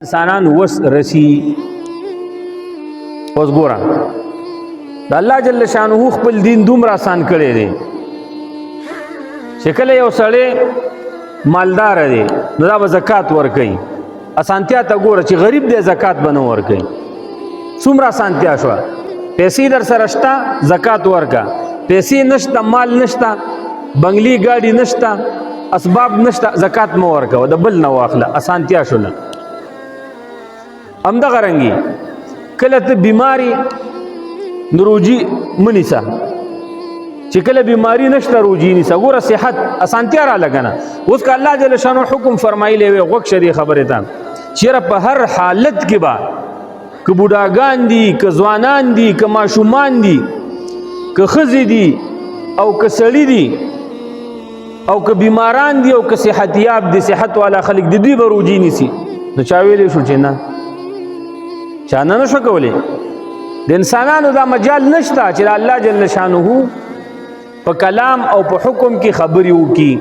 انسانان وس رسی اوس ګوره د الله جل شانه خپل دین دومره آسان کړی دی چې کله یو سړی مالدار دی نو دا به زکات ورکوي اسانتیا ته ګوره چې غریب دی زکات به نه ورکوي څومره اسانتیا شوه پیسې در سره شته زکات ورکه پیسې نشته مال نشته بنگلی ګاډي نشته اسباب نشته زکات مه ورکوه د بل نه واخله اسانتیا شوله همدغه رنګي کله ته بیماری نو روجي منیسه چې کله بیماری نشته روجي نیسه ګوره صحت اسانتیا را لګنه اوس که الله جل شانه حکم فرمایلی وي غوږ شری خبرې ته چېرې په هر حالت کې به که بوډاګان دي که ځوانان دي که ماشومان دي که ښځې دي او که سړي دي او که بیماران دي او که صحتیاب دي صحت والا خلک د دوی به روجي نیسي نو چا ویلی شو چې نه چا نه نشو کولی د انسانانو دا مجال نشته چې الله جل شانه په کلام او په حکم کې خبرې وکړي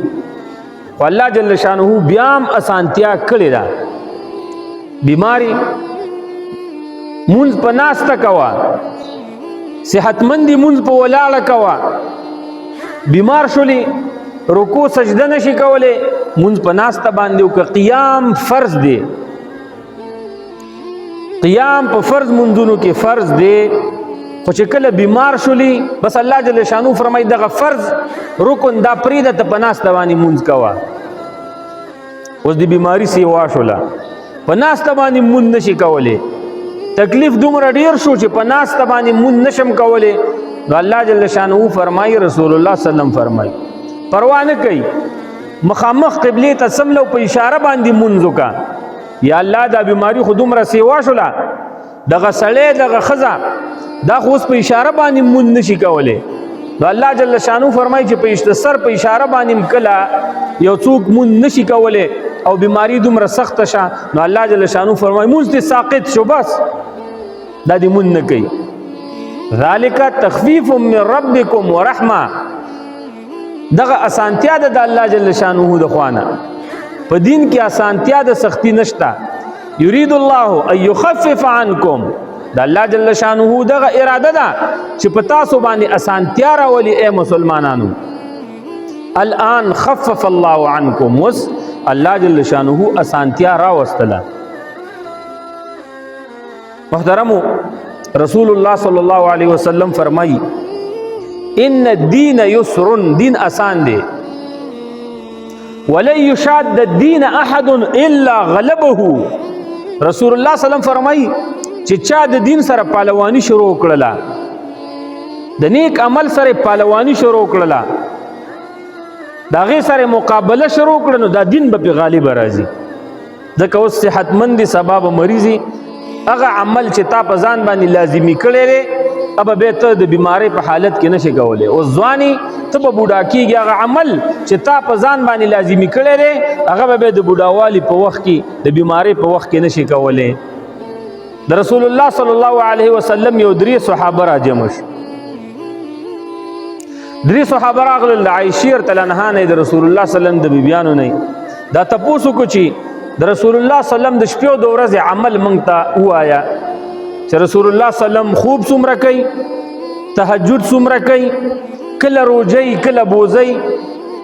خو الله جل شانه بیا هم اسانتیا کړې ده بیماری مونځ په ناسته کوه صحتمندي مونځ په ولاړه کوه بیمار شولې رکوع سجده نشي کولی مونځ په ناسته باندې وکړه قیام فرض دی قیام په فرض منځونو کې فرض دی خو چې کله بیمار شولي بس الله جل شانو فرمایي دغه فرض رکن دا پرېږده ته په ناسته باندې مونځ کوه اوس د بیماري سیوا شوله په ناسته باندې مونځ نشي کولی تکلیف دومره ډیر شو چې په ناسته باندې مونځ نشم کولی نو الله جل شانو فرمایي رسول الله صلی الله علیه وسلم فرمایي پروا نه کوي مخامخ قبلې ته سملو په اشاره باندې مونځ وکړه یا الله دا بیماری خو دومره سیوا شوله دغه سړی دغه ښځه دا خو اوس په اشاره باندې مونځ نشي کولی نو الله جل شانو فرمایي چې په سر په اشاره باندې کله یو څوک مونځ نشي کولی او بیماری دومره سخته شه نو الله جل شانو فرمایي مونځ دې ساقط شو بس دا دې مونځ نه کوي ذالک تخفیف من ربکم ورحمه دغه اسانتیا ده د الله جل شانو د خوانه په دین کې اسانتیا د سختی نشته یرید الله ان یخفف عنکم د الله جل شانه دغه اراده ده چې په تاسو باندې اسانتیا راولي اے مسلمانانو الان خفف الله عنکم وس الله جل شانه اسانتیا راوستله محترمو رسول الله صلی الله علیه وسلم فرمایي ان الدین یسر دین آسان دی ولن یشاد الدین احد الا غلبه رسول الله صلی الله علیه وسلم فرمایي چې چا د دین سره پهلوانی شروع کړله د نیک عمل سره پهلوانی شروع کړله د هغې سره مقابله شروع کړه نو دا دین به پې غالب راځي ځکه اوس صحتمند سبا به مریضي هغه عمل چې تا په ځان باندې لازمي کړی دی ابه بیا ته د بیمارۍ په حالت کې نشي کولی اوس ځواني ته به بوډا کېږي هغه عمل چې تا په ځان باندې لازمي کړی دی هغه به بیا د بوډاوالي په وخت کې د بیمارۍ په وخت کې نشي کولی د رسول الله صلی الله علیه وسلم یو 3 صحابه راجمع شو 3 صحابه راغلل د عایشې رضی الله عنها نه د رسول الله صلی الله علیه وسلم د بیبیانو نه دا تپوس وکړو چې د رسول الله صلی الله علیه وسلم د شپې او د ورځې عمل موږ ته ووایه چې رسول الله صلی الله علیه وسلم خوب څومره کوي تهجد څومره کوي کله روجی کله بوزی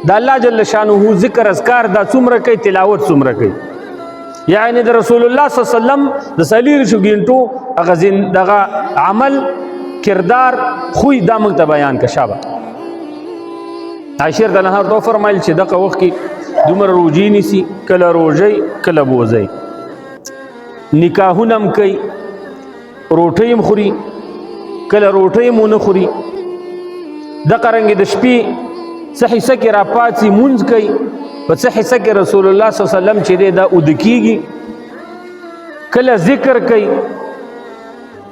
د الله جل شانه ذکر اذکار دا څومره کوي تلاوت څومره کوي یعنی د رسول الله صلی الله علیه وسلم د سلیر شو ګینټو هغه دغه عمل کردار خوی دا موږ ته بیان که شابه عایشې رضی الله عنها فرمایل چې دغه وخت کې دومره روجي نیسي کله روژی کله بوزی نکاحونه هم کوي روټۍ هم خوري کله روټۍ هم ونه خوري دغه رنګې د شپې څه حصه کې راپاڅي مونځ کوي په څه حصه کې رسول الله صلی الله علیه وسلم چې دی دا اوده کېږي کله ذکر کوي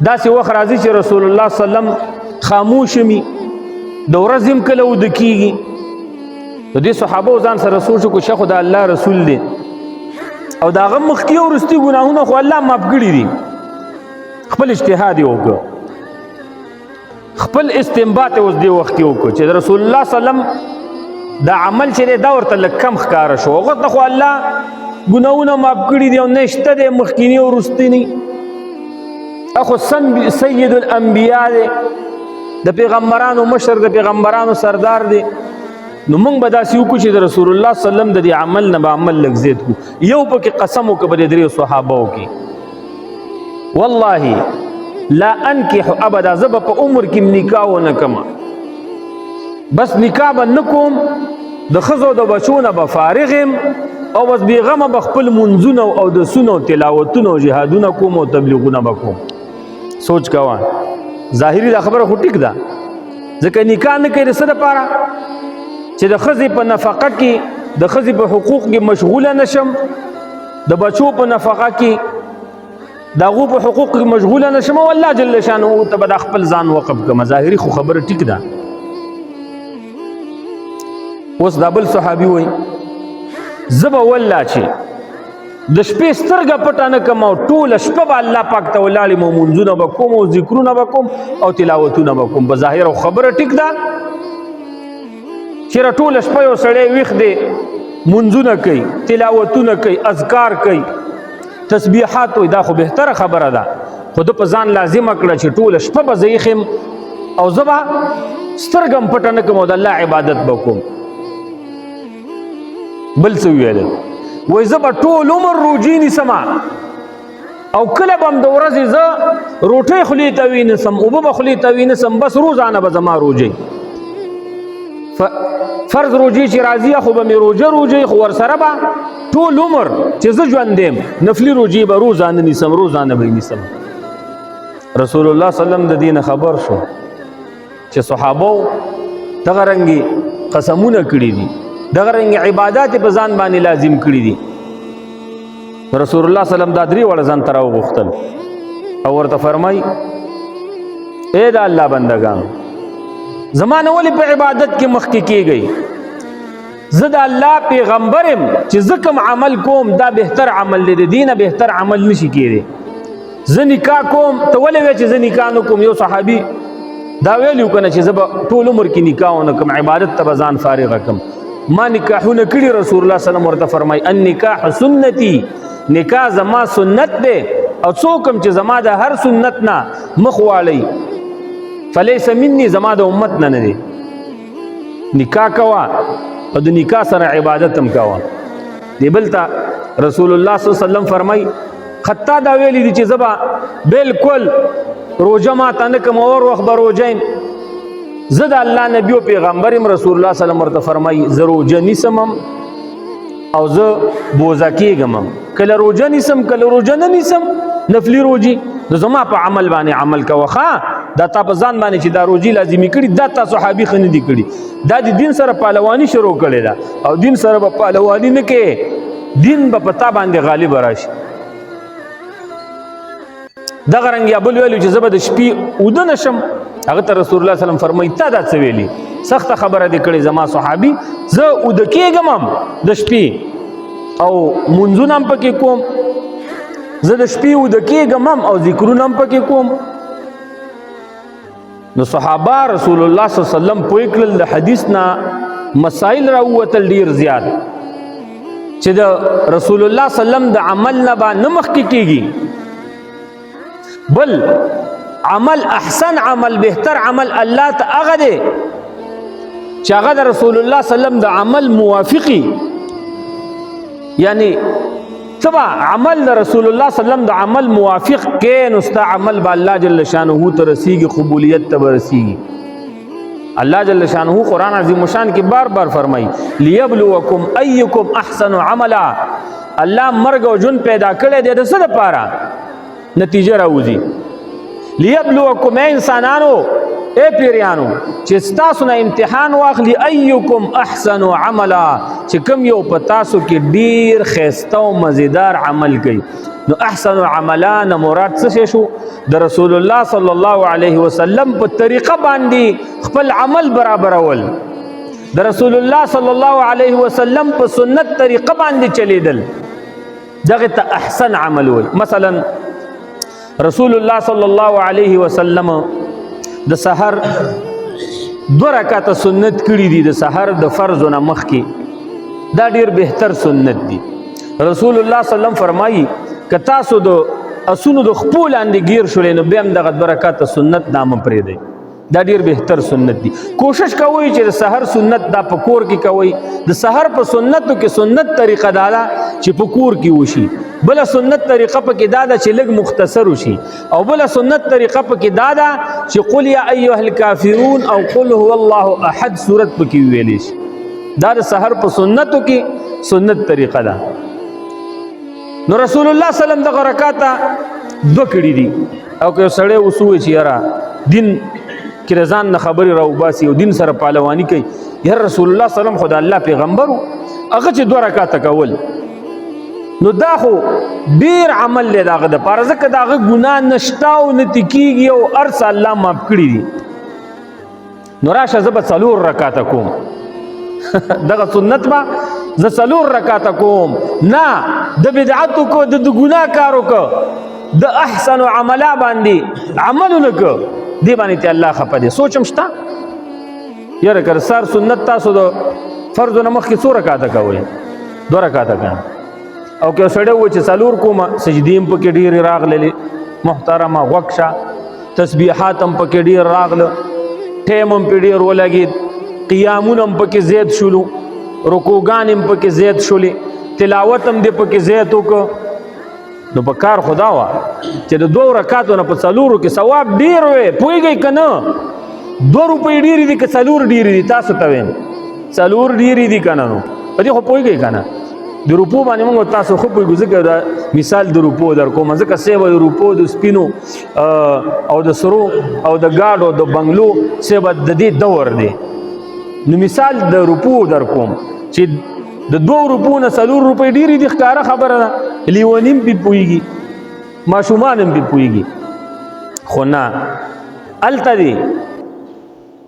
داسې وخت راځي چې رسول الله صلی الله علیه وسلم خاموش وي د ورځې هم کله اوده کېږي د دې صحابو ځان سره سوچ وکړو شه خو د الله رسول دی او د هغه مخکې او وروستي ګناهونه خو الله معاف کړي دي خپل اجتهاد یې وکړو خپل استنباط اوس دې وخت کې وکړو چې رسول الله صلی الله علیه وسلم دا عمل چې دی دا ورته لږ کم ښکاره شو هغه ته خو الله ګناونه معاف کړي دي او نشته دی مخکینی او وروستینی اخو سید الانبیاء دی د پیغمبرانو مشر د پیغمبرانو سردار دی نو موږ به داسې وکړو چې د رسول الله صلی الله علیه وسلم د دې عمل نه به عمل لږ زیات کړو یو پکې قسم وکړه به د درېو صحابهو کې والله لا انکح ابدا زه به په عمر کې نکاح ونه کړم بس نکاح به نه کوم د ښځو د بچو نه به فارغ یم او بس بېغمه به خپل منځونه او اودسونه او تلاوتونه او جهادونه کوم او تبلیغونه به کوم سوچ کوه ظاهري دا خبره خو ټیک ده ځکه نکاح نه کوي د څه دپاره چې د ښځې په نفقه کې د ښځې په حقوق کې مشغوله نشم د بچو په نفقه کې د هغو په حقوق کې مشغوله نشم او الله جل شانه ته به دا خپل ځان وقف کړم ظاهري خو خبره ټیک ده اوس دا بل صحابي وایي زه به والله چې د شپې سترګه پټه نه کړم او ټوله شپه به الله پاک ته ولاړ یم او مونځونه به کوم او ذکرونه به کوم او تلاوتونه به کوم په ظاهره خبره ټیک ده چېرې ټوله شپه یو سړی ویښ دی منځونه کوي تلاوتونه کوي اذکار کوي تسبیحات وایي دا خو بهتره خبره ده خو ده په ځان لازمه کړه چې ټوله شپه به زه ایښ یم او زه به سترګه م پټه نه کړم او د الله عبادت به کوم بل څه وویل وایي زه به ټول عمر روجې نیسم او کله به هم د ورځې زه روټۍ خولې ته وینسم اوبه به خولې ته وینسم بس روزانه به زما روجۍ فرض روجې چې راځي خو به مې روجې خو ورسره به ټول عمر چې زه ژوند یم نفلي روجې به روزانه نیسم روزانه به نیسم رسول الله صلی الله علیه وسلم د دې نه خبر شو چې صحابو دغه رنګې قسمونه کړي دي دغه رنګې عبادات په ځان باندې لازم کړي دي رسول الله صلی الله علیه وسلم دا درې واړه ځان ته راوغوښتل او ورته فرمایي ای د الله بندګانو زما نه ولې په عبادت کې مخکې کېږئ زه د الله پیغمبر یم چې زه کوم عمل کوم دا بهتر عمل دی د دې نه بهتر عمل نشي کېدی زه نکاح کوم ته ولې وایې چې زه نکاح نه کوم یو صحابي دا ویلي که نه چې زه به ټول عمر کې نکاح ونه کوم عبادت ته به ځان فارغه کړم ما نکاحونه کړي رسول الله صلی الله علیه وسلم ورته فرمایي النکاح سنتي نکاح زما سنت دی او څوک هم چې زما د هر سنت نه مخ واړی فلیس مني زما د امت نه دی نکاح کوه او د نکاح سره عبادت هم کوه دی بل ته رسول الله صلی الله علیه وسلم فرمایي خطا دا ویلی دي چې زه به بالکل روژه ماته نه کوم اور وخت به روژه یم زه د الله نبي او پیغمبر یم رسول الله صلی الله علیه وسلم ورته فرمایي زه روژه نیسم او زه بوزه کېږم کله روژه نیسم کله روژه نه نیسم نفلي روژې نو زما په عمل باندې عمل کوه ښه دا تا په ځان باندې چې دا روژې لازمي کړي دا تا صحابي ښه نه دي کړي دا د دین سره پهلواني شروع کړې ده او دین سره به پهلواني نه کوې دین به په تا باندې غالب راشي دغه رنګ یا بل ویلو چې زه به د شپې اوده نه شم هغه ته رسول الله صلی الله علیه وسلم فرمایي تا دا څه ویلي سخته خبره دې کړې زما صحابي زه اوده کېږم هم د شپې او منځونه هم پکې کوم زه د شپې اوده کېږم هم او ذکرونه هم پکې کوم نو صحابه رسول الله صلی الله علیه وسلم پوه کړل د حدیث نه مسائل راووتل ډېر زیات چې د رسول الله صلی الله علیه وسلم د عمل نه به نه مخکې کېږي بل عمل احسن عمل بهتر عمل الله ته هغه دی چې هغه د رسول الله صلی الله علیه وسلم د عمل موافقي یعنی تبا عمل د رسول الله صلی الله علیه وسلم د عمل موافق کې نو ستا عمل به الله جل شانه ته رسیږي قبولیت ته رسیږي الله جل شانه قرآن عظیم شان کې بار بار فرمایي لیبلوکم ایکم احسن عملا الله مرګ او ژوند پیدا کړی دی د څه دپاره نتیجه راوځي لیبلوکم انسانانو اے پیریانو چې ستاسو نه امتحان واخلي ایکم احسن عملا چې کوم یو په تاسو کې ډیر ښایسته او مزیدار عمل کوي نو احسن عملا نه مراد څه شو د رسول الله صلی الله علیه وسلم په طریقه باندې خپل عمل برابرول د رسول الله صلی الله علیه وسلم په سنت طریقه باندې چلیدل دغه ته احسن عمل وي مثلا رسول الله صلی الله علیه وسلم د سحر 2 رکعات سنت کړي دي د سحر د فرض نه مخکې دا ډیر بهتر سنت دي رسول الله صلی الله علیه وسلم فرمایي که تاسو د اسونو د خپو لاندې گیر شولې نو بیا هم دغه 2 رکعاته سنت نامه پرېږدئ. دا ډیر بهتر سنت دی. کوشش کوئ چې د سحر سنت دا په کور کې کوئ. د سحر په سنتو کې سنت طریقه دا ده چې په کور کې وشي. بله سنت طریقه پکې دا ده چې لږ مختصر وشي، او بله سنت طریقه پکې دا ده چې قل یا ایها الکافرون او قل هو الله احد صورت پکې ویلی شي. دا د سحر په سنتو کې سنت طریقه ده. نو رسول الله صلی الله علیه وسلم دغه رکعاته 2 کړي دي، او که سړی اوس ووایي چې یاره دین کې رضان نه خبرې راوباسي او دین سره پهلواني کوي، یاره رسول الله صلی الله علیه وسلم خو د الله پیغمبر و، هغه چې 2 رکعاته کول نو دا خو ډیر عمل دی د هغه دپاره، ځکه د هغه ګناه نشته او نه تکېږي او هر څه الله معاف کړي دي. نو راشه زه به 4 رکعاته کوم دغه سنت به زه 4 رکعاته کوم، نه د بدعتو کو د ګناه کارو کو د احسن عمله باندې عملونه کو دی باندې ته الله خپه دی. سوچم شته یاره که سار سنت تاسو د فرضو نه مخکې 4 رکعاته کوئ 2 رکعاته کوئ، او که سړی و چې 4 کومه سجدې هم پکې ډېرې راغللې محترمه، غوږ شه، تسبیحات هم پکې ډېر راغله، ټیم هم پې ډېر ولګېد، قیامونه هم پکې زیات شولو، رکوګان هم پکې زیات شولې، تلاوت هم دې پکې زیات وکړه. نو په کار خدا وه چې د 2 رکعاتو نه په 4 کې ثواب ډېر وی. پوهېږئ که نه 2 روپۍ ډېرې دي که 4 ډېرې دي؟ تاسو ته وایم 4 ډېرې دي که نه؟ نو په دې خو پوهېږئ که نه؟ د روپو باندې موږ تاسو ښه پوهېږو، ځکه دا مثال د روپو در کومه، ځکه سیبه د روپو د سپینو او د سرو او د ګاډو د بنګلو سیبه د دې دور دی. نو مثال د روپو در کوم چې د 2 روپو نه 4 روپۍ ډېرې دي، ښکاره خبره ده. لیوني هم پې پوهېږي، ماشومان هم پې پوهېږي، خو نه هلته دی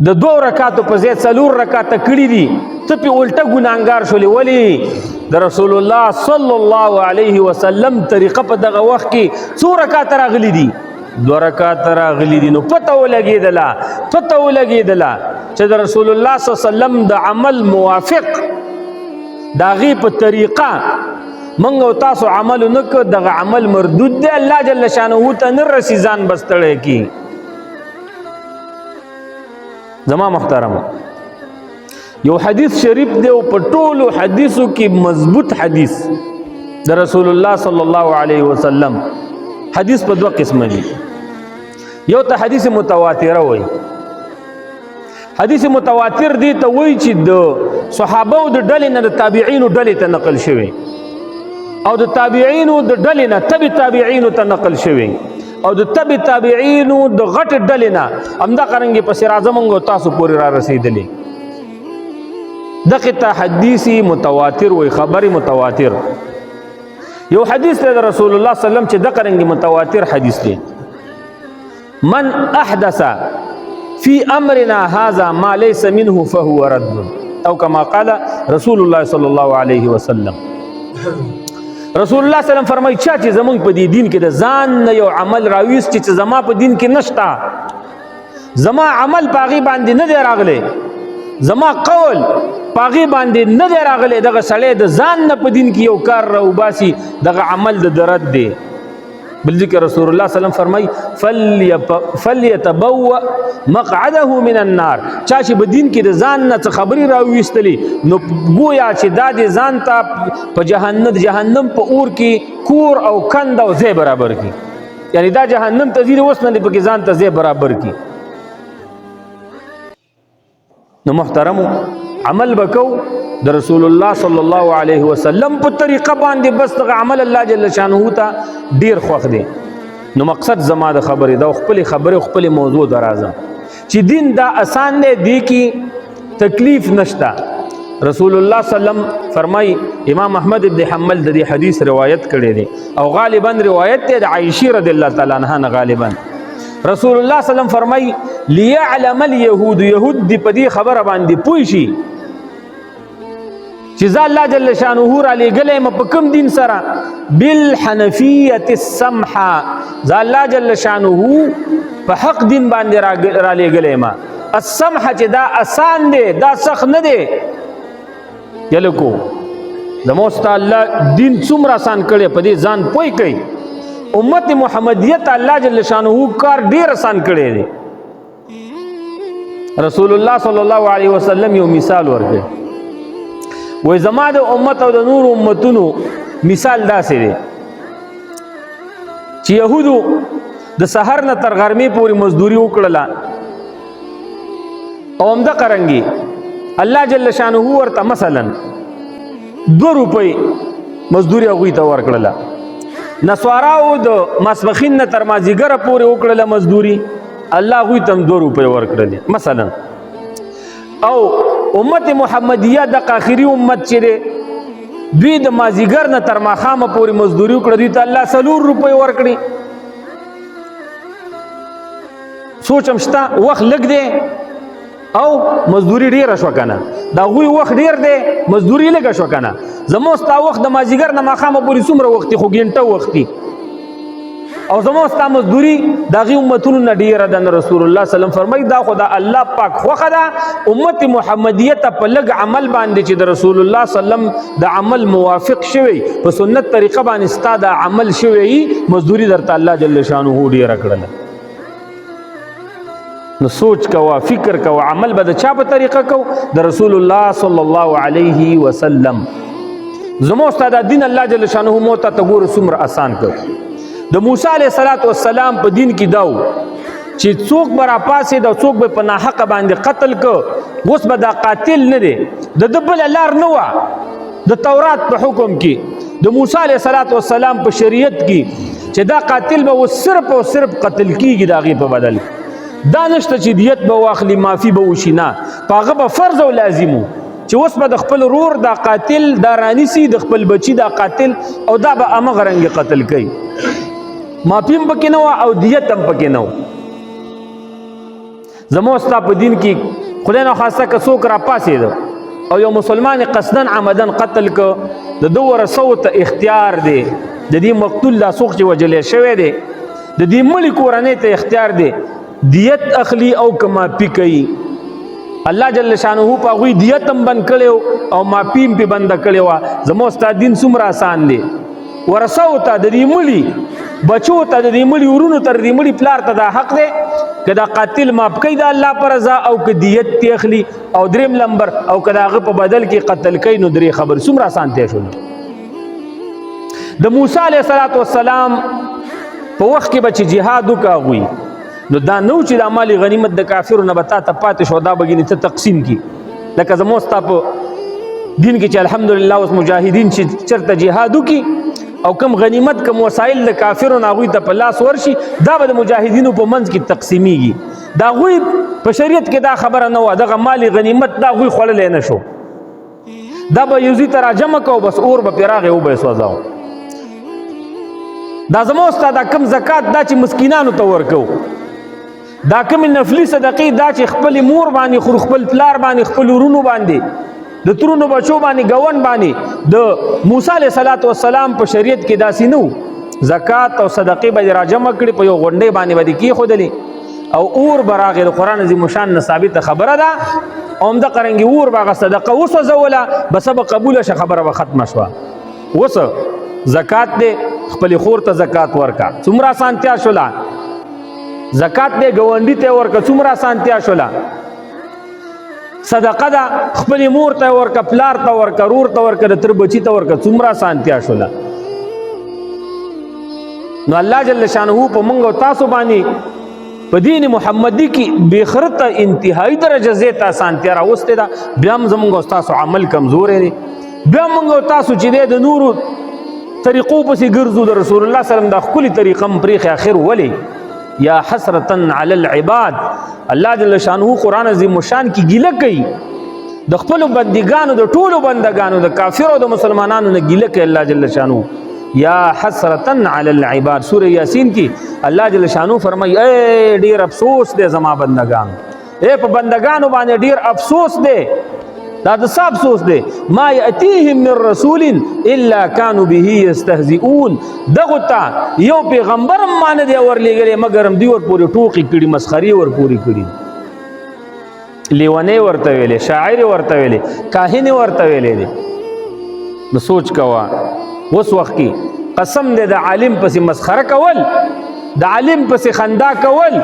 د 2 رکعاتو په ځای 4 رکعاته کړي دي، ته پې الټه ګناهګار شولې. ولې؟ د رسول الله صلی الله علیه وسلم طریقه په دغه وخت کې 2 رکعاته راغلي دي، 2 رکعاته راغلي دي. نو پته ولګېدله چې د رسول الله صلی الله علیه وسلم د عمل موافق د هغې په طریقه موږ او تاسو عمل ونه کړ، دغه عمل مردود دی، الله جل شانه ته نه رسي، ځان به ستړی کړي. زما محترمو یو حدیث شریف دی او په ټولو حدیثو کې مضبوط حدیث د رسول الله صلی الله علیه وسلم. حدیث په 2 قسمه دي. یو ته حدیث متواتره وایي. حدیث متواتر دی ته وایي چې د صحابه د ډلې نه د تابعینو ډلې ته نقل شوی، او د تابعینو د ډلې نه تبع تابعینو ته نقل شوی، او د تبع تابعینو د غټ ډلې نه همدا قرنګې پسې راځه موږ تاسو پورې را رسېدلې. دغه ته حدیث متواتر وایي، خبر متواتر. یو حدیث دی د رسول الله صلی الله علیه وسلم چې د قرنګې متواتر حدیث دی. من احدث فی امرنا هذا ما ليس منه فهو رد، او کما قال رسول الله صلی الله علیه وسلم. رسول الله صلی الله علیه وسلم فرمایي چا چې زمونږ په دې دین کې د ځان نه یو عمل راویست چې زما په دین کې نشته، زما عمل په هغې باندې نه دی راغلی، زما قول په هغې باندې نه دی راغلی، دغه سړی د ځان نه په دین کې یو کار راوباسي، دغه عمل د رد دی. بل ذکر رسول الله صلی الله علیه وسلم فرمایي فلیتبوأ مقعده من النار. چا چې په دین کې د ځان نه څه خبرې راویستلې نو گویا چې دا د ځان ته په جهنم په اور کې کور او کند او ځای برابر کی، یعنی دا جهنم ته ځي اوس نه پکې ځان ته ځای برابر کی. نو محترمو عمل بکو د رسول الله صلی الله علیه وسلم په طریقه باندې، بس دغه عمل الله جل شانه ته ډیر خوښ دی. نو مقصد زما د خبرې دا خپل خبره خپل موضوع درازه چې دین دا آسان دی، دی کې تکلیف نشته. رسول الله صلی الله علیه وسلم فرمای، امام احمد ابن حنبل د دې حدیث روایت کړی دی او غالبا روایت دی د عائشہ رضی الله تعالی عنها نه. غالبا رسول الله صلی الله علیه وسلم فرمای ليعلم اليهود، يهود دی په دې خبره باندې پوه شي چې ځا الله جل شانه را لېږلی م په کوم دین سره، بالحنفیة السمحه، ځا الله جل شانه په حق دین باندې را لېږلی م. السمحه چې دا آسان دی، دا سخت نه دی. یلکو زمو ستا الله دین څومره آسان کړی په دې ځان پوی کوي امت محمدیه ته الله جل شانه کار ډیر آسان کړی دی رسول الله صلی الله علیه وسلم یو مثال ورکړي وای زما د امت او د نور امتونو مثال داسې دی چې يهودو د سحر نه تر غرمې پورې مزدوري وکړله او همدا قرنګي الله جل شانه ورته مثلا 2 روپۍ مزدوري هغوی ته ورکړله نسواراو د ماسپښین نه تر مازدیګره پورې وکړله مزدوري الله هغوی ته هم 2 روپۍ ورکړلې مثلا او امت محمدیه د آخري امت چې دی دوی د مازدیګر نه تر ماښامه پورې مزدوري وکړه دوی ته الله 4 روپۍ ورکړي سوچ هم شته وخت لږ دی او مزدوري ډیره شوه که نه د هغوی وخت ډیر دی مزدوري لږه شوه که نه زموږ ستا وخت د مازدیګر نه ماښامه پورې څومره وخت دی خو ګنټه وخت دی او زموږ ستا مزدوري د هغې امتونو نه ډیره ده نه رسول الله صلی الله فرمایي دا خو د الله پاک خوښه ده امت محمدیه ته په لږ عمل باندې چې د رسول الله صلی الله د عمل موافق شوی په سنت طریقه باندې ستا د عمل شوی مزدوري درته الله جل شانه ډیره کړله نو سوچ کوا فکر کوا عمل به د چا په طریقه کو د رسول الله صلی الله علیه وسلم زموږ ستا د دین الله جل شانه مو ته ګوره څومره آسان کړ د موسی علیه السلام په دین کې داو چې څوک به راپاسېد او څوک به په ناحقه باندې قتل که اوس به دا قاتل نه دی د ده بله لار نه وه د تورات په حکم کې د موسی علیه السلام په شریعت کې چې دا قاتل به اوس صرف او صرف قتل کېږي د هغې په بدل دا نشته چې دیت به واخلي معافي به وشي نه په هغه به فرض او لازم و چې اوس به د خپل ورور دا قاتل دا رانیسي د خپل بچي دا قاتل او دا به همغه رنګې قتل کوي معافي هم پکې نه وه او دیت هم پکې نه و زموږ ستا په دین کې خدای ناخواسته که څوک راپاڅېده او یو مسلمان قصدن عمدن قتل که د ده ورثو ته اختیار دی د دې مقتول دا څوک چې وجلی شوی دی د دې مړي کورنۍ ته اختیار دی دیت اخلی او که معافي کوي الله جل شانه په هغوی دیت هم بند کړی او معافي هم پې بنده کړې وه زموږ ستا دین څومره آسان دی ورثو ته د دې مړي بچو ته د دې مړي ورونو ته د دې مړي پلار ته دا حق دی که دا قاتل معاف کوي د الله په رضا او که دیت تی اخلي او دریم لمبر او که د هغه په بدل کې قتل کوي نو درې خبرې څومره اسانتیا شول د موسی علیه السلام په وخت کې به چې جهاد وکړه هغوی نو دا نو چې د مال غنیمت د کافرو نه به تا ته پاتې شو دا به ګینې ته تقسیم کړي لکه زموږ ستا په دین کې چې الحمدلله اوس مجاهدین چې چېرته جهاد وکړي او کم غنیمت کم وسایل د کافرو نه هغوی ته په لاس ورشي دا به د مجاهدینو په منځ کې تقسیمیږي د هغوی په شریعت کې دا خبره نه وه دغه مال غنیمت دا هغوی خوړلی نه شو دا به یو ځای ته راجمع کو بس اور به پرې راغی او به یې سوځاو دا زموږ ستا دا کم زکات دا چې مسکینانو ته ورکو دا کومې نفلي صدقې دا چې خپلې مور باندې خور خپل پلار باندې خپل ورونو باندې د ترونو بچو باندې ګون باندې د موسی علیه السلام په شریعت کې داسې نه و زکات او صدقې به یې راجمع کړي په یو غونډۍ باندې به دې کېښودلې او اور به راغی د قرآن عظیم شان نه ثابته خبره ده او همدغه رنګې اور به هغه صدقه وسوځوله بس به قبوله شه خبره به ختمه شوه اوس زکات دی خپلې خور ته زکات ورکه څومره اسانتیا شوله زکات دی ګاونډي ته ورکه څومره اسانتیا شوله صدقه ده خپلې مور ته ورکه پلار ته ورکه رور ته ورکه د تر بچي ته ورکه څومره اسانتیا شوله نو الله جل شانه په موږ او تاسو باندې په دین محمدي کې بېخرته انتهایی درجه زیاته اسانتیا راوستې ده بیا هم زموږ او تاسو عمل کمزوری دی بیا موږ او تاسو چې دی د نورو طریقو پسې ګرځو د رسول الله صلی الله علیه وسلم دا ښکلې طریقه م پرېښې اخر ولې یا حسرتا علی العباد الله جل شانه قرآن عظیم شان کې ګیله کوي د خپلو بندګانو د ټولو بندګانو د کافرو او د مسلمانانو نه ګیله کوي الله جل شانه یا حسرتا علی العباد سورہ یاسین کې الله جل شانه فرمایي اے ډیر افسوس دی زما بندګانو اے په بندګانو باندې ډیر افسوس دی دا د څه افسوس دی ما یأتیهم من رسول الا کانوا به یستهزئون دغه ته یو پیغمبر هم ما نه دی ورلېږلی مګر هم دوی ورپورې ټوقې کړي مسخرې ورپورې کړي لیونۍ ورته ویلې شاعر ورته ویلې کاهن ورته ویلې دی نو سوچ کوا اوس وخت کې قسم دې د عالم پسې مسخره کول، د عالم پسې خندا کول،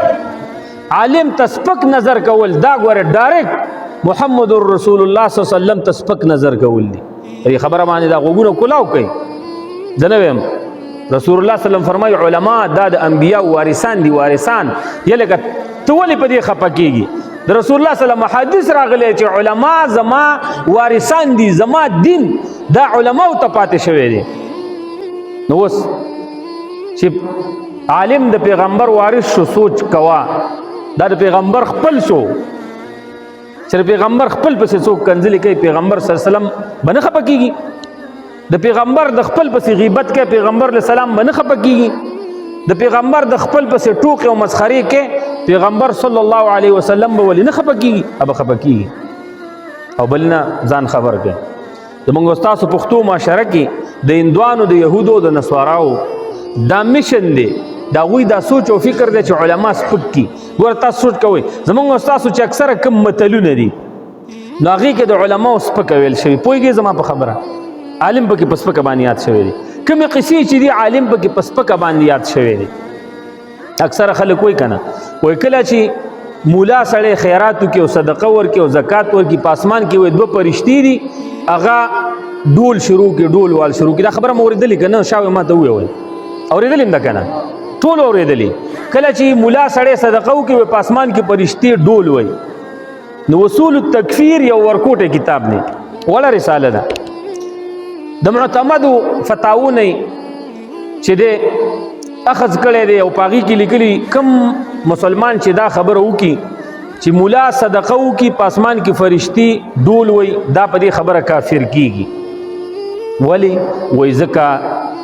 عالم تسپک نظر کول، دا ګوره ډایرکټ محمد رسول الله صلی الله علیه وسلم تسپک نظر کول دي. دې خبره باندې دا غوګونه کلاو کوي. دنویم رسول الله صلی الله علیه وسلم فرمایي علما دا د انبیاء وارثان دي. وارثان یلکه ته ولې په دې خپه کېږي؟ د رسول الله صلی الله علیه وسلم حدیث راغلی چې علما زما وارثان دي، زما دین دا علماو ته پاتې شوی دی. نو اوس چې عالم د پیغمبر وارث شو سوچ کوا، دا د پیغمبر خپل شو چې پیغمبر خپل پسې څوک کنځلې کوي پیغمبر صلی الله علیه وسلم به نه خپه کېږي؟ د پیغمبر د خپل پسې غیبت کوي پیغمبر علیه السلام به نه خپه کېږي؟ د پیغمبر د خپل پسې ټوکې او مسخرې کوي پیغمبر صلی الله علیه وسلم به ولې نه خپه کېږي؟ به خپه کېږي. او بل نه ځان خبر کوي. زموږ ستاسو پښتو معاشره کې د هندوانو د یهودو د نصاراو دا میشن دی، دا غوی دا سوچ او فکر دی چې علما سپک کی. ګوره تاسو سوچ کوئ زموږ ستاسو چې اکثره کم متلونه دي نو هغې کې د علماو سپکه ویل شوي. پوهېږئ زما په خبره؟ عالم پکې په سپکه باندې یاد شوی دی. کومې قصې چې دي عالم پکې په سپکه باندې یاد شوی دی. اکثره خلک وایي که نه، وایي کله چې مولا سړی خیرات وکړي او صدقه ورکړي او زکات ورکړي په اسمان کې وایي دوه فرشتې دي هغه ډول شروع کړي، ډول وال شروع کړي. دا خبره مې اورېدلې که نه؟ شاوې ما ته وویل اورېدلې م ده که نه؟ ټول اورېدلې. کله چې مولا سړی صدقه وکړي په اسمان کې فرشتې ډول وایي. نو اصول التکفیر یو ورکوټی کتاب دی، وړه رساله ده، د معتمدو فتاوو نه چې دی اخذ کړی دی او په هغې کې لیکلي کوم مسلمان چې دا خبره وکړي چې مولا صدقه وکړي په اسمان کې فرشتې ډول وایي دا په دې خبره کافر کیږي. ولې؟ وایي ځکه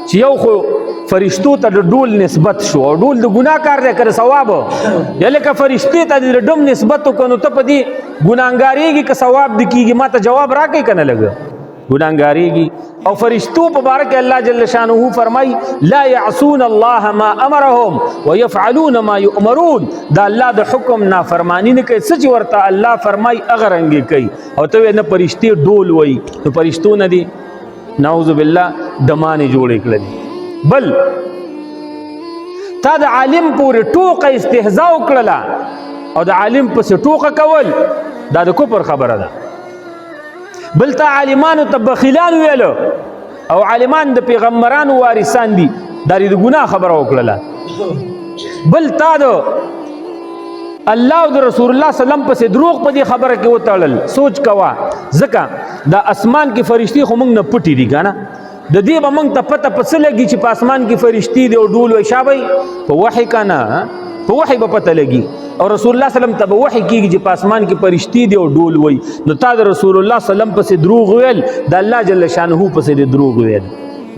چې یو خو فرشتو ته د ډول نسبت شو او ډول د ګناه کار دی که د ثواب. یا لکه فرشتې ته د ډم نسبت وکړو نو ته په دې ګناهګارېږي که ثواب دې کېږي؟ ما ته جواب راکوي که نه لږه ګناهګارېږي. او فرشتو په باره کې الله جل شانه فرمایي لا یعصون الله ما امرهم ویفعلون ما یؤمرون. دا الله د حکم نافرمانی نه کوي، څه چې ورته الله فرمایي هغه رنګې کوي. او ته نه فرشتې ډول وایي نو فرشتو نه دي نعوذ بالله دمانې جوړې کړلې. بل تا د عالم پورې ټوقه استهزا وکړله او د عالم پسې ټوقه کول دا د کفر خبره ده. بل تا عالمانو ته بخیلان ویلو او عالمان د پیغمبرانو وارثان دي، دا د ګناه خبره وکړله. بل تا د الله او د رسول الله صلی الله علیه وسلم پسې دروغ په دې خبره کې وتړل. سوچ کوا ځکه دا اسمان کې فرشتې خو موږ نه پټې دي که نه؟ د دې به موږ ته پته په څه لګي چې په اسمان کې فرشتې دي او ډول وایي؟ شابئ په وحي که نه؟ په وحي به پته لګي. او رسول الله صلی الله علیه وسلم ته به وحي کېږي چې په اسمان کې فرشتې دي او ډول وایي. نو تا د رسول الله صلی الله علیه وسلم پسې دروغ ویل، د الله جل شانه پسې د دروغ ویل.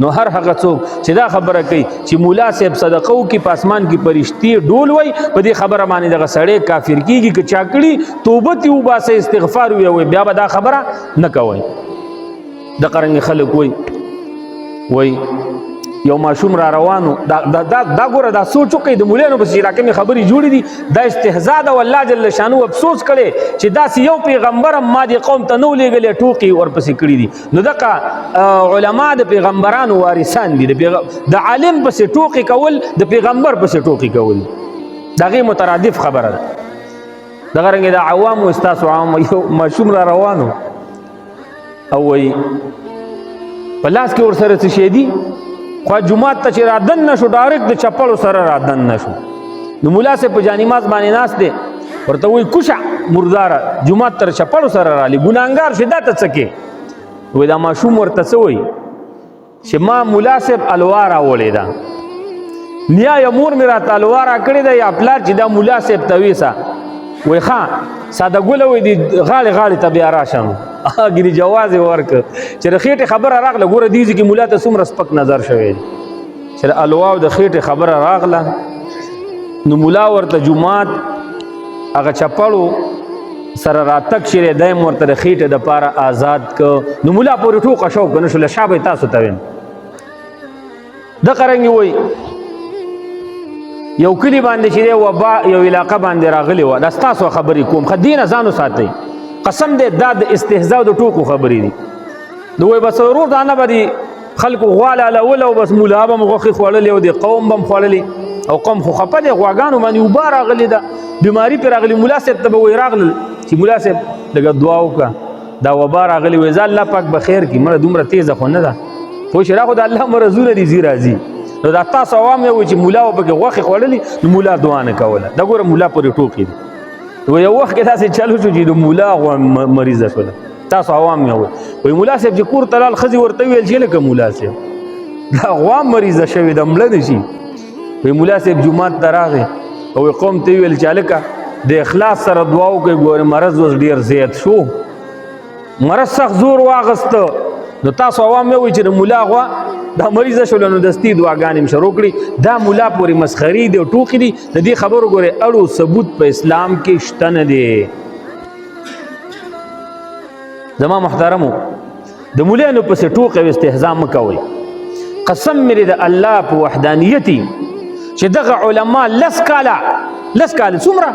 نو هر هغه څوک چې دا خبره کوي چې مولا صاحب صدقه وکړي په اسمان کې فرشتې ډول وایي، په دې خبره باندې دغه سړی کافر کېږي. که چا کړي توبه ترې وباسئ، استغفار ووایئ، بیا به دا خبره نه کوئ. دغه رنګې خلک وایي یو ماشوم را روانو دا ګوره دا سوچ وکړئ د مولانو پسې چې دا کومې خبرې جوړې دي دا استهزا ده. والله جل شانو افسوس کړی چې داسې یو پیغمبر هم ما دې قوم ته نه ولېږلی، ټوکې ورپسې کړي دي. نو دغه علما د پیغمبرانو وارثان دي. د عالم پسې ټوکې کول د پیغمبر پسې ټوکې کول د هغې مترادف خبره ده. دغه رنګې د عوامو ستاسو عوام یو ماشوم را روانو او وایي په لاس کې ورسره څه شی دي، خو جومات ته چې را دن نه شو ډایرکټ د چپړو سره را دن نه شو. نو ملا صاحب په جانماز باندې ناست دی، ورته وایي کوشه مرداره جومات ته چپړو سره رالي ګناهګار شي دا ته څه کې؟ وایي دا ماشوم ورته څه وایي چې ما ملا صاحب الوا راوړې ده، نیا یا مور مې راته الوا راکړې ده یا پلار چې دا ملا صاحب ته ویسه. وایي ښه ساده ګله وایي دې غاړې غاړې ته بیا راشم. ګینې جواز یې ورکړ چې د خېټې خبره راغله. ګوره دې ځای کې ملا ته څومره سپک نظر شوی دی چې د الوا او د خېټې خبره راغله. نو ملا ورته جومات هغه چپړو سره راتګ شری دایم ورته د خېټې دپاره آزاد که. نو ملا پورې ټوقه شو که نه شو؟ له شا به تاسو ته ویم. دغه رنګې وایي یو کلي باندې چې دی وبا یو علاقه باندې راغلی وه. دا ستاسو خبرې کوم، ښه دې نه ځان وساتئ. قسم دې دا د استهزا او د ټوکو خبرې دي. نو وای بس ورور دانه به خلکو غواله الاول او بس مولا به مغوخي خوړلې او د قوم بم خوړلې او قوم خو خپه دي غواګانو باندې وبا راغلې ده بیماری پر راغلې مولا صاحب ته به وای راغلل چې مولا صاحب دغه دعا وکړه دا وبا راغلې وای ځه الله پاک بخیر کی مړه دومره تیزه خو نه ده خو شرا خو د الله مرزونه دي زی راځي نو دا تاسو عوام یو چې مولا وبګه غوخي خوړلې نو مولا دعا نه کوله دا ګوره مولا پورې ټوکی دي و یو وخت کې تاسو چالو شو چې د مولا غو مریضه شول تاسو عوام یو وای مولا صاحب چې کور تلال خزي ورته ویل چې لکه مولا صاحب دا غوا مریضه شوی د مړه نشي وای مولا صاحب جمعه دراغه او قوم ته ویل چې لکه د اخلاص سره دعا وکړي ګوره مرض وس ډیر زیات شو مرض سخت زور واغسته نو تاسو عوام یو چې مولا غوا دا مریضه شول نو دستی دعاګانې شروع کړي دا مولا پوری مسخري دی او ټوکی دی د دې خبرو ګوره اړو ثبوت په اسلام کې شته نه دی زما محترمو د مولانو پسې ټوکه او استهزاء مکوئ قسم مې د الله په وحدانیتي چې دغه علما لس کاله څومره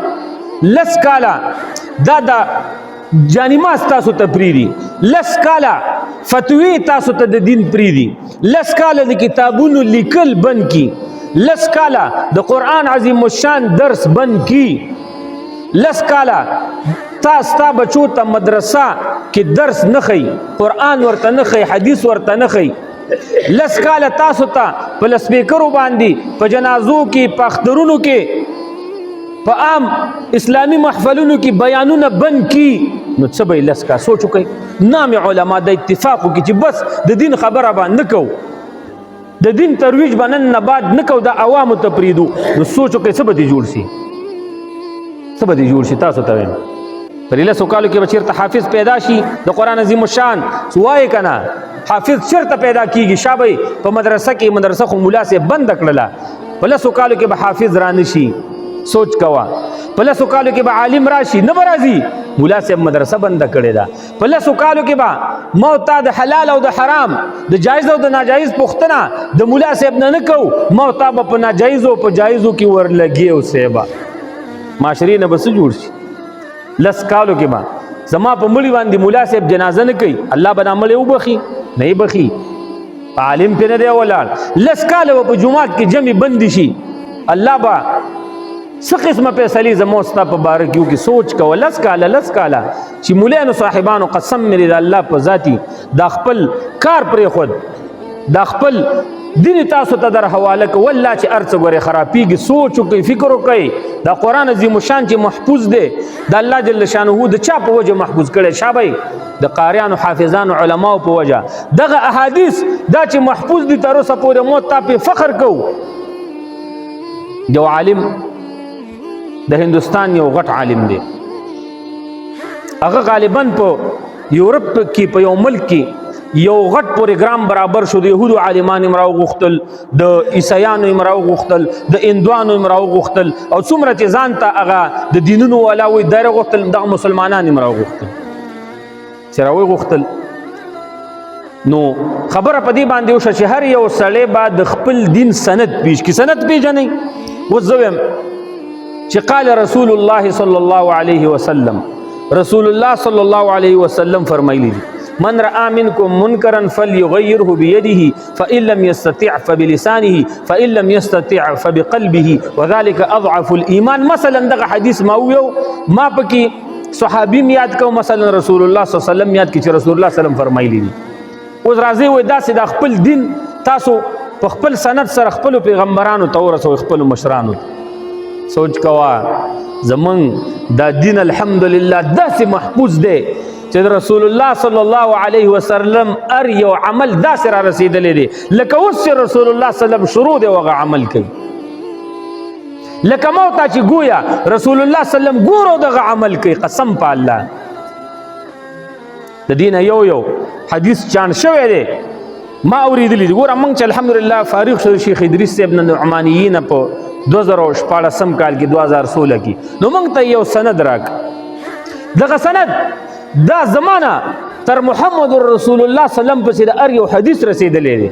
لس کاله دا جانماز تاسو ته پریدي لس کاله فتوی تاسو ته د دین پریدي لس کاله د کتابونو لیکل بند کی لس کاله د قرآن عظیم الشان درس بند کی لس کاله تا بچو ته مدرسه کې درس نه خي قرآن ورته نه خي حدیث ورته نه خي لس کاله تاسو ته په لسپیکرو باندې په جنازو کې په اخترونو کې په عام اسلامی محفلونو کې بیانونه بند کی نو څه به لس کا سوچ وکړئ نام علما د اتفاق کې چې بس د دین خبره باندې کو د دین ترویج باندې نه بعد نه کو د عوامو ته پریدو نو سوچ وکړئ څه به جوړ شي څه به جوړ شي تاسو ته وایم پرله سوکالو کې بچیرته حافظ پیدا شي د قران عظیم الشان سوای کنا حافظ چرته پیدا کیږي شابه په مدرسه خو مولا سے بند کړله پله سوکالو کې به حافظ را نشي سوچ کوا پله سوکالو کې به عالم راشي نه برازي مولا سے مدرسه بند کړي دا پله سوکالو کې به موت د حلال او د حرام د جایز او د ناجایز پختنه د مولا صاحب نه کو موت په ناجایز او په جایزو کې ورلګي او سیبا معاشري نه بس جوړ شي لس کالو کې با زما په مړي باندې مولا صاحب جنازه نه کوي الله بنا مړي وبخي نه بخي عالم په نه دی ولاړ لس کالو په جمعات کې جمع بند شي الله با څه قسمه فیصلې زموستا په بارکیو کې سوچ کو لس کاله چې مولانو صاحبانو قسم مې د الله په ذاتی دا خپل کار پرې خود دا خپل دین تاسو ته در حواله کو والله چې ارڅ غره خرابېږي سوچ وکي فکر وکي دا قران عظیم شان چې محفوظ دی د الله جل شانه د چا په وجه محفوظ کړي شابه د قاریانو حافظانو علماو په وجه دغه احادیث دا چې محفوظ دي تر اوسه پورې مو ته په فخر کو جو عالم د هندستان یو غټ عالم دی هغه غالبا په یورپ کې په یو ملک کې یو غټ پروګرام برابر شو د يهودو عالمان امراو غختل د عیسایانو امراو غختل د اندوانو امراو غختل او څومره چې ځان ته هغه د دینونو ولاوي دایره غختل د مسلمانانو امراو غختل چراوي غختل نو خبره پدی باندې او شهر یو سړی بعد خپل دین سند پیش کی سند پیژنې وزویم چې قال رسول الله صلی الله علیه وسلم رسول الله صلی الله علیه وسلم فرمایلی من رأى منكم منكرا فليغيره بيده فإن لم يستطع فبلسانه فإن لم يستطع فبقلبه وذلك أضعف الإيمان مثلا دغه حدیث ما پکې صحابي یاد کو مثلا رسول الله صلی الله علیه وسلم یاد کی چې رسول الله صلی الله علیه وسلم فرمایلی دي اوس راځي وای داسې د خپل دین تاسو په خپل سند سره خپل پیغمبرانو ته ورسو خپل مشرانو سوچ کوا زمون دا دین الحمدلله داسې محفوظ دی چې رسول الله صلی الله علیه وسلم ار یو عمل داسې را رسیدلې دی لکه اوس رسول الله صلی الله علیه وسلم شروع دی وغه عمل کوي لکه موت چې گویا رسول الله صلی الله علیه وسلم ګورو دغه عمل کوي قسم په الله د دین یو حدیث چان شوی دی ما اوریدلی دی ګوره موږ چې الحمدلله فارغ شو شیخ ادریس ابن نعمانیین په 2014 کال کې 2016 کې نو موږ ته یو سند راک دغه سند دا زمانہ تر محمد رسول الله صلی الله علیه وسلم پسې د ار یو حدیث رسیدلې دی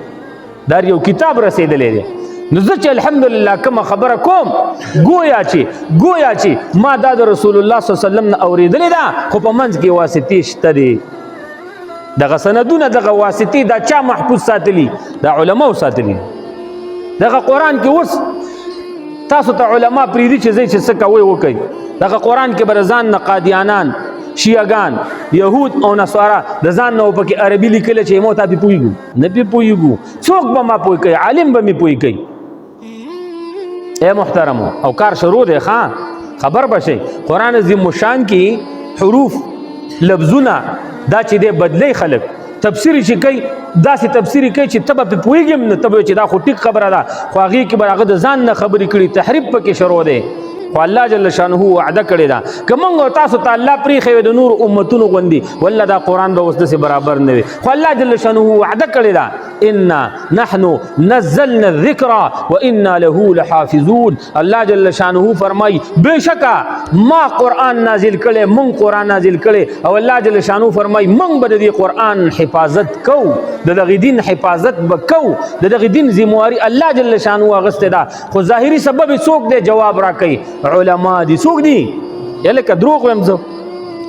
دا یو کتاب رسیدلې دی نو زه چې الحمدلله کوم خبره کوم گویا چې ما دا د رسول الله صلی الله علیه وسلم نه اوریدلې ده خو په منځ کې واسطې شته دي دغه سندونه دغه واسطې دا چا محفوظ ساتلی؟ دا علماو ساتلی. دغه قرآن کې اوس تاسو ته علما پریدي چې ځئ چې څه کوئ وکئ. دغه قرآن کې به ځان نه قادیانان، شیعګان، یهود او نصارا د ځان نه پکې عربي لیکلی چې مو ته پې پوهېږو نه پې پوهېږو. څوک به ما پوه کوي؟ عالم به مې پوه کوي. اے محترمو او کار شروع دی ښه خبر به شئ. قرآن عظیم الشان کې حروف لفظونه دا چې دی بدلی خلک تفسیری چې کوي داسې تفسیری کوي چې ته به پې پوهېږي هم نه، ته به چې دا خو ټیک خبره ده، خو هغې کې به هغه د ځان نه خبرې کړي، تحریف پکې شروع دی. خو الله جل شانه وعده کړې ده که موږ او تاسو ته الله پرېښی وي د نور امتونو غوندې والله دا قرآن به اوس داسې برابر نه وي. خو الله جل شانه وعده کړې ده انا نحن نزلنا الذکر وانا له لحافظون. الله جل شانه فرمایي بېشکه ما قرآن نازل کړی، موږ قرآن نازل کړی او الله جل شانه فرمایي موږ به د دې قرآن حفاظت کوو، د دغې دین حفاظت به کوو، د دغې دین ذمواري الله جل شانه اخیستې ده. خو ظاهري سبب یې څوک دی؟ جواب راکوي علما دي. څوک دي؟ یا لکه دروغ وایم زه،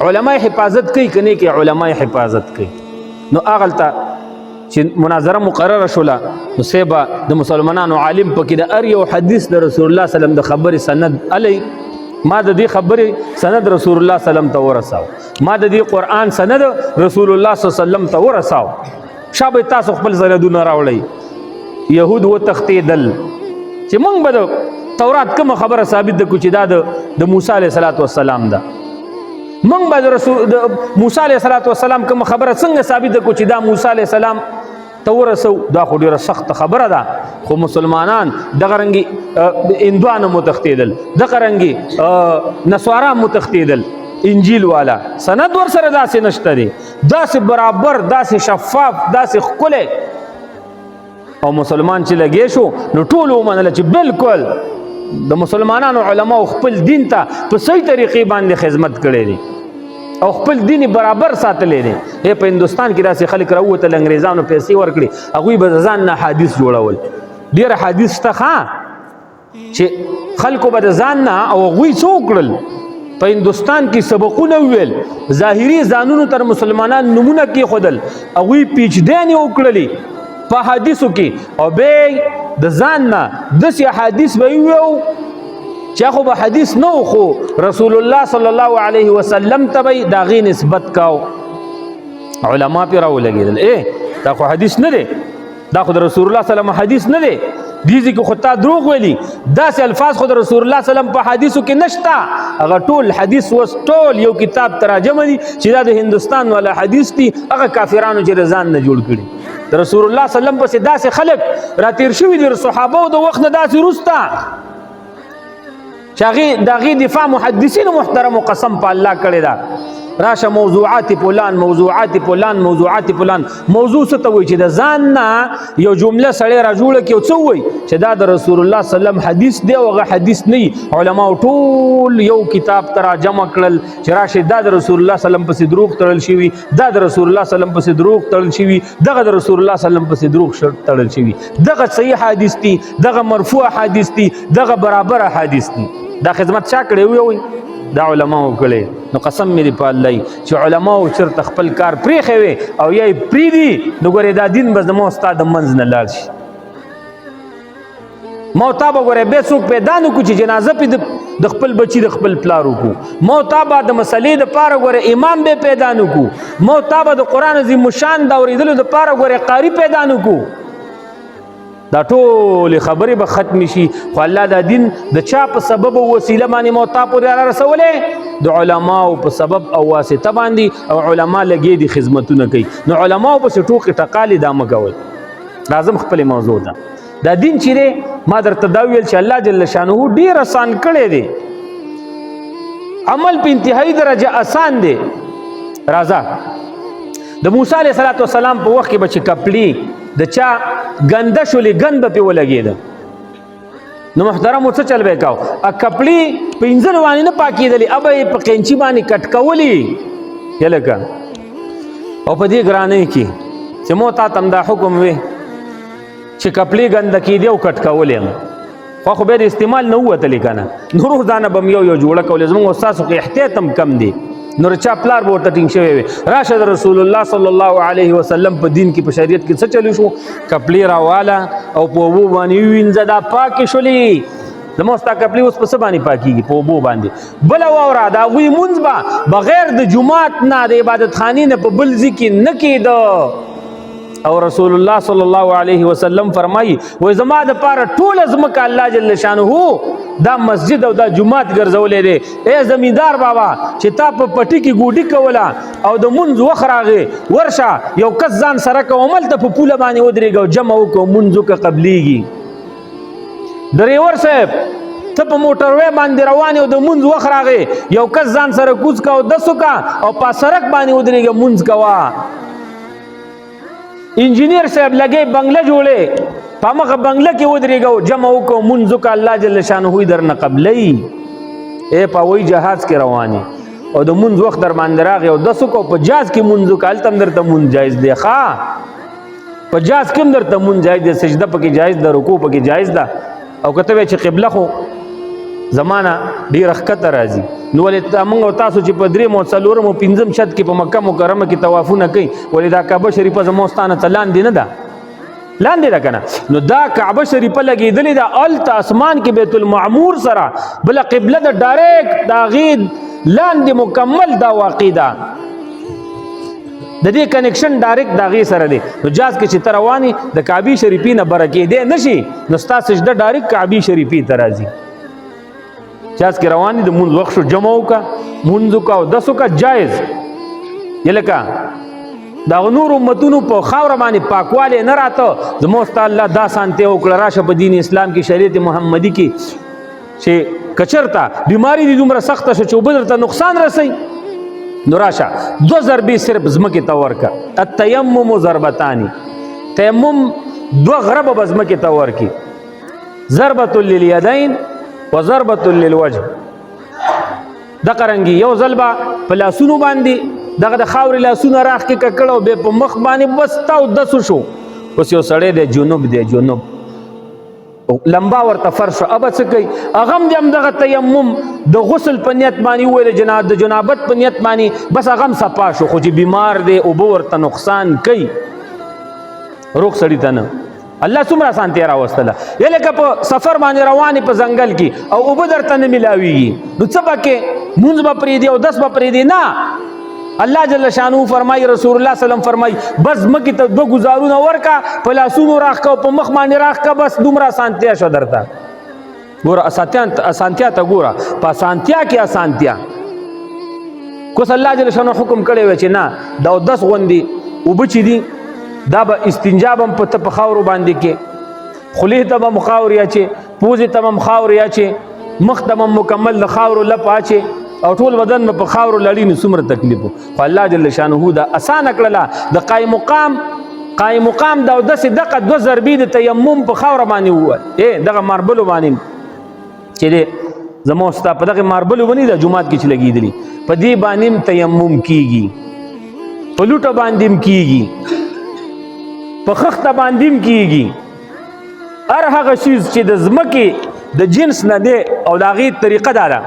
علما حفاظت کوي که نه کوي؟ علما حفاظت کوي. نو هغلته چې مناظره مقرره شوله نو سیبه د مسلمانانو عالم پکې د هر یو حدیث د رسول الله سلم د خبرې سند علی ما د دې خبرې سند رسول الله سلم ته ورساو، ما د دې قرآن سند رسول الله صلی الله علیه وسلم ته ورساو. شابه تاسو خپل سندونه راوړئ. یهود وتښتېدل چې موږ به د تورات کومه خبره ثابت ده چې دا د موسی علیه السلام ده، موږ به د موسی علیه السلام کومه خبره څنګه ثابت ده چې دا موسی علیه السلام ته ورسو؟ دا خو ډېره سخته خبره ده. خو مسلمانان دغه رنګې هندوان هم وتښتېدل، دغه رنګې نصارا هم وتښتېدل. انجیل والا سند ورسره داسې نشته دی، داسې برابر، داسې شفاف، داسې ښکلی. او مسلمان چې لګې شو نو ټول ومنله چې بالکل د مسلمانانو علماو خپل دین ته په صحیح طریقې باندې خدمت کړی دی او خپل دین برابر ساتلی دی. په هندوستان کې داسې خلک راووتل انګریزانو پیسې ورکړي، هغوی به د ځان نه حدیث جوړول. ډېر حدیث شته ښه چې خلکو به د ځان نه او هغوی څه وکړل په هندوستان کې سبقونه وویل، ظاهري ځانونو تر مسلمانان نمونه کېښودل، هغوی پیچدانې وکړلې په حدیثو کې او بیا د ځان نه داسې حدیث به ویو چې خو به حدیث نه و، خو رسول الله صلی الله علیه وسلم ته به د هغې نسبت کاو. علما پرې راولګېدل دا خو حدیث نه دی، دا خو د رسول الله صلی الله علیه وسلم حدیث نه دی، دیزی که خود تا دروغ ویلی. داسې الفاظ خود رسول الله صلی الله علیه وسلم په حدیثو کې نشتا. هغه ټول حدیث وس ټول یو کتاب تراجمه دي چې دا د هندوستان والا حدیث دي، هغه کافرانو چې رضان نه جوړ کړي. د رسول الله صلی الله علیه وسلم پسې داسې خلک راتیر شوي دي صحابه د وخت نه داسې وروسته چې هغې د هغې دفاع محدثینو محترمو قسم په الله کړې ده. راشه موضوعات فلان، موضوعات فلان، موضوعات فلان. موضوع څه ته وایي چې د ځان نه یو جمله سړی را جوړه کړي او څه وایي چې دا د رسول الله صلی الله علیه وسلم حدیث دی او هغه حدیث نه وي. علماو ټول یو کتاب ته را جمع کړل چې راشه دا د رسول الله صلی الله علیه وسلم پسې دروغ تړل شوي، دا د رسول الله صلی الله علیه وسلم پسې دروغ تړل شوي، دغه د رسول الله صلی الله علیه وسلم پسې دروغ تړل شوي، دغه صحیح حدیث دي، دغه مرفوع حدیث دي، دغه برابر حدیث دي. دا خدمت چا کړی وي؟ دا علماو کړی. نو قسم مې دی په الله چې علماو چېرته خپل کار پرېښی وي او یا یې پرېږدي نو ګورې دا دین به زما ستا د منځ نه لاړ شي. ما او تا به ګورې بیا څوک پیدا نه کړو چې جنازه پې د خپل بچي د خپل پلار وکړو. ما او تا به د مسلې دپاره ګورې امام به پیدا نه کړو. ما او تا به د قرآن عظیم الشان د اورېدلو دپاره ګورې قاري پیدا نه کړو. دا ټولې خبرې به ختمې شي. خو الله دا دین د چا په سبب او وسیله باندې مو تا پورې را رسولی؟ د علماو په سبب او واسطه باندې. او علما لګې دي خدمتونه کوي. نو علماو پسې ټوکې ټقالې دا مه کوئ. راځم خپلې موضوع ده. دا دین چې دی ما درته دا ویل چې الله جل شانه ډېر آسان کړی دی، عمل په انتهایی درجه آسان دی. راځه د موسی علیه السلام په وخت کې به چې کپلي د چا ګنده شولې ګند به پې ولګېده نو محترمو څه چل به یې کاو؟ کپړې په انځر باندې نه پاکېدلې، ابه یې په قینچي باندې کټ کولې یلکه. او په دې ګرانۍ کې چې مو تا ته هم دا حکم وی چې کپړې ګنده کېدې او کټ کولې هم خو بیا د استعمال نه ووتلې که نه، نورو ځانه به م یو جوړه کولې. زموږ ستاسو کې احتیاط هم کم دی. نور چا پلار به ورته ټینګ شوی وي راشه د رسول الله صلی الله علیه وسلم په دین کې په شریعت کې څه چلو شو کپلې راواله او په اوبو باندې وینځه دا پاکې شولې زموږ ستا کپلې اوس په څه باندې پاکېږي په اوبو باندې بله واوره د هغوی مونځ به بغیر د جومات نه د عبادتخانې نه په بل ځای کې نه کېده او رسول الله صلی الله علیه وسلم فرمایي وای زما دپاره ټوله ځمکه الله جل شانه دا مسجد او دا جومات ګرځولی دی ای زمیندار بابا چې تا په پټي کې ګوډي کوله او د مونځ وخت راغې ورشه یو کس ځان سره که هملته په پوله باندې ودرېږه او جمع وکړه مونځ وکړه قبلیږي ډریور صاحب ته په موټروی باندې روان یو د مونځ وخت راغې یو کس ځان سره کوز که او دس وکړه او په سړک باندې ودرېږه مونځ کوه انجینیر صاحب لګې بنگله جوړې په همغه بنگله کې ودرېږه جمع وکړه مونځ وکړه الله جل شانه یې درنه قبلوي ای په هوایي جهاز کې روان او د مونځ وخت در باندې راغی او دس وکړه په جهاز کې مونځ وکړه هلته هم درته مونځ جایز دی ښه په جهاز کې هم درته مونځ جایز دی سجده پکې جایز ده رکوع پکې جایز ده او که ته وایې چې قبله خو زمانه ډېره ښکته راځي نو ولې موږ او تاسو چې په درېم او څلورم او پنځم شت کې په مکه مکرمه کې طوافونه کوي ولې دا کعبه شریفه زموږ ستا نه څه لاندې نه ده لاندې ده که نه نو دا کعبه شریفه لګېدلې ده هلته اسمان کې بیت المعمور سره بله قبله ده ډایرکټ د هغې لاندې مکمل دا واقع ده د دې کنیکشن ډایرکټ د هغې سره دی نو جاز کې چې ته روان یې د کعبې شریفې نه بره کېدی نه شي نو ستا سجده ډایرکټ کعبې شریفې ته راځي جاز کې روان دي د مونځ وخت شو جمع وکړه مونځ وکړه او دس وکړه جایز یا لکه د هغو نورو امتونو په خاوره باندې پاکوالی نه راته زموږ ستا الله دا سانتیا وکړه راشه په دین اسلام کې شریعت محمدي کې چې که چېرته بیماري دي دومره سخته شو چې اوبه درته نقصان رسوي نو راشه دوه ضربې صرف ځمکې ته ورکړه التیمم ضربتانی تیمم دوه غربه به ځمکې ته ورکړي ضربة للیدین و ضربة للوجه دغه رنګي یو ځل به په لاسونو باندې دغه د خاورې لاسونه راښکې ککړ او بیا په مخ باندې بس تاو دسو شو اوس یو سړی دی جنوب دی جنوب لمبا ورته فرض شو ابه څه کوي هغه هم د همدغه تیمم د غسل په نیت باندې وویل د جنابت په نیت باندې بس هغه هم صفا شو خو چې بیمار دی اوبه ورته نقصان کوي روغ سړي ته نه الله څومره اسانتیا راوستله یا لکه په سفر باندې روانې په ځنګل کې او اوبه درته نه میلاویږي نو څه به کې مونځ به پرېږدي او دس به پرېږدي نه الله جل شانه فرمایي رسول الله صلی الله علیه وسلم فرمایي بس ځمکې ته دوه ګزارونه ورکړه په لاسونو راښکه او په مخ باندې راښکه بس دومره اسانتیا شوه درته ګوره اسانتیا ته ګوره په اسانتیا کې اسانتیا کوس الله جل شانه حکم کړی وی چې نه دا اودس غوندې اوبه چې دي دا به استنجا به په ته په خاورو باندې کې خولې ته به م خاورې اچې پوزې ته به م خاورې اچې مخ ته به مکمل د خاورو لپ اچې او ټول بدن به په خاورو لړي نو څومره تکلیف خو الله جل شانه دا اسانه کړله د قایم مقام دا اودسې دغه دوه ضربې د تیمم په خاوره باندې ووت دغه ماربلو باندې چې دی زموږ ستا په دغه ماربلو باندې د جومات کې چې لګېدلي په دې باندې هم تیمم کېږي په لوټه باندې هم کېږي په خخته باندې هم کېږي هر هغه چیز چې د ځمکې د جنس نه دی او د هغې طریقه دا ده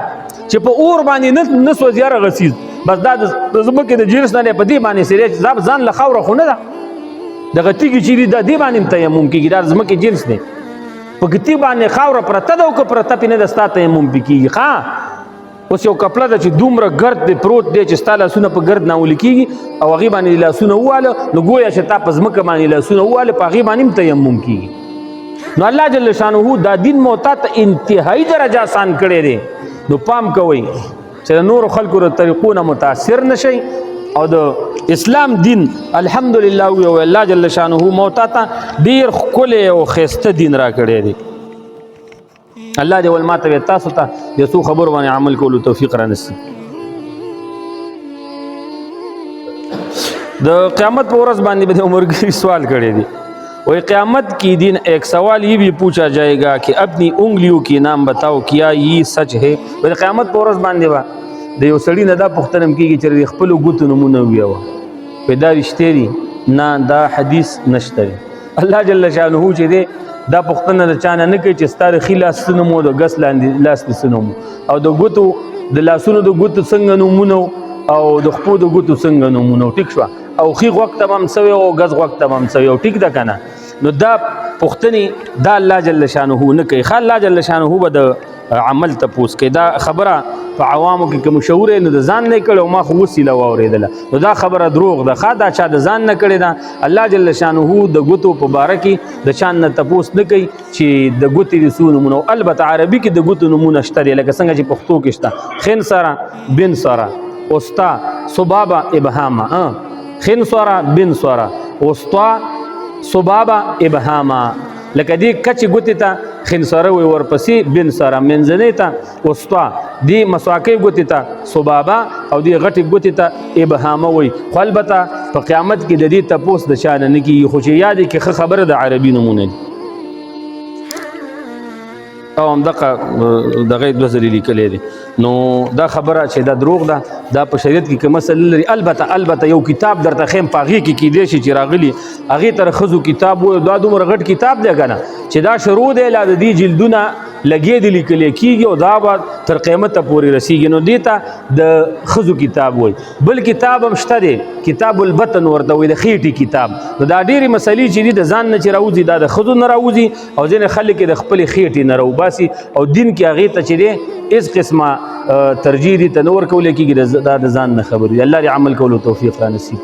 چې په اور باندې نه سوځي هر هغه چیز بس دا د ځمکې د جنس نه دی په دې باندې سری چې ځان له خاوره خو نه ده دغه تیږې چې دي د دې باندې هم تیمم کېږي دا د ځمکې جنس دی په تیږ باندې خاوره پرته ده او که پرته پې نه ده ستا تیمم پې کېږي ښه اوس یو کپړه ده چې دومره ګرد دی پروت دی چې ستا لاسونه په ګرد ناولي کېږي او هغې باندې لاسونه وواله نو ګویا چې تا په ځمکه باندې لاسونه وواله په هغې باندې هم تیمم کېږي نو الله جل شانه دا دین مو تا ته انتهایي درجه آسان کړی دی نو پام کوئ چې د نورو خلکو د طریقو نه متاثر نه شئ او د اسلام دین الحمدلله وی الله جل شانه مو تا ته ډېر ښکلی او ښایسته دین را کړی دی الله دې ول ماته تاسو ته د څو خبرو باندې عمل کولو توفیق را نصیب د قیامت په ورځ باندې به عمرګری سوال کړی دی وہی قیامت کی دن ایک سوال یہ بھی پوچھا جائے گا کہ اپنی انگلیوں کی نام بتاؤ کیا یہ سچ ہے وہی قیامت په ورځ باندې با د یو سړي نه دا پوښتنه کېږي چې د خپلو ګوتو نومونه ووایه دا رښتیا دي نه دا حدیث نشته دی الله جل شانه چې دی دا پوښتنه د چا نه نه کوي چې ستا د ښي لاس څه نوم و د ګس لاندې لاس دې څه نوم او د ګوتو د لاسونو د ګوتو څنګه نومونه او د خپو د ګوتو څنګه نومونه ټیک شو او خي وخت هم سوي او غز وخت هم سوي او ټیک ده کنه نو دا پښتني دا الله جل شانه نه کوي خال الله جل شانه به د عمل ته پوس کې دا خبره په عوامو کې کوم شعور نه د ځان نه کړو ما خو وسیله واوریدله نو دا خبره دروغ ده خا دا چا د ځان نه کړی دا الله جل شانه د ګوتو په باره کې د چان نه تپوس نه کوي چې د ګوتې د سونو مونږ البته عربي کې د ګوتو نمونه شته لکه څنګه چې پښتو کې شته خن سره بن سره اوستا صبابا ابهاما خن سره بن سره اوستا صبابا ابهاما لکه دی کچ ګوتې ته خنسره وي ورپسې بن سره منځنۍ ته اوستا دی مسواکۍ ګوتې ته صبابا او دی غټې ګوتې ته ابهامه وي خو البته په قیامت کې د دې تپوس د چا نه کېږي خو چې یاد کې ښه خبره د عربي نمونه دي او همدغه دوه ځلې لیکلی دی نو دا خبره چې دا دروغ ده دا په شریعت کې کوم مسله لري البته یو کتاب درته خیم په هغې کې کیدای شي چې راغلي هغې ته ښځو کتاب و دا دومره غټ کتاب دی که نه چې دا شروع دی لا د دې جلدونه لګې دي لیکلی کېږي او دا به تر قیامته پورې رسیږي نو دې ته د ښځو کتاب وایي بل کتاب هم شته دی کتاب البطن ورته وایي د خېټې کتاب نو دا ډېرې مسلې چې دي د ځان نه چې راوځي دا د ښځو نه راوځي او ځینې خلک یې د خپلې خېټې نه راوباسي او دین کې هغې ته چې دی هېڅ قسمه ترجیح دي ته نه ورکولی کېږي دا د ځان نه خبرې الله دې عمل کولو توفیق را نصیب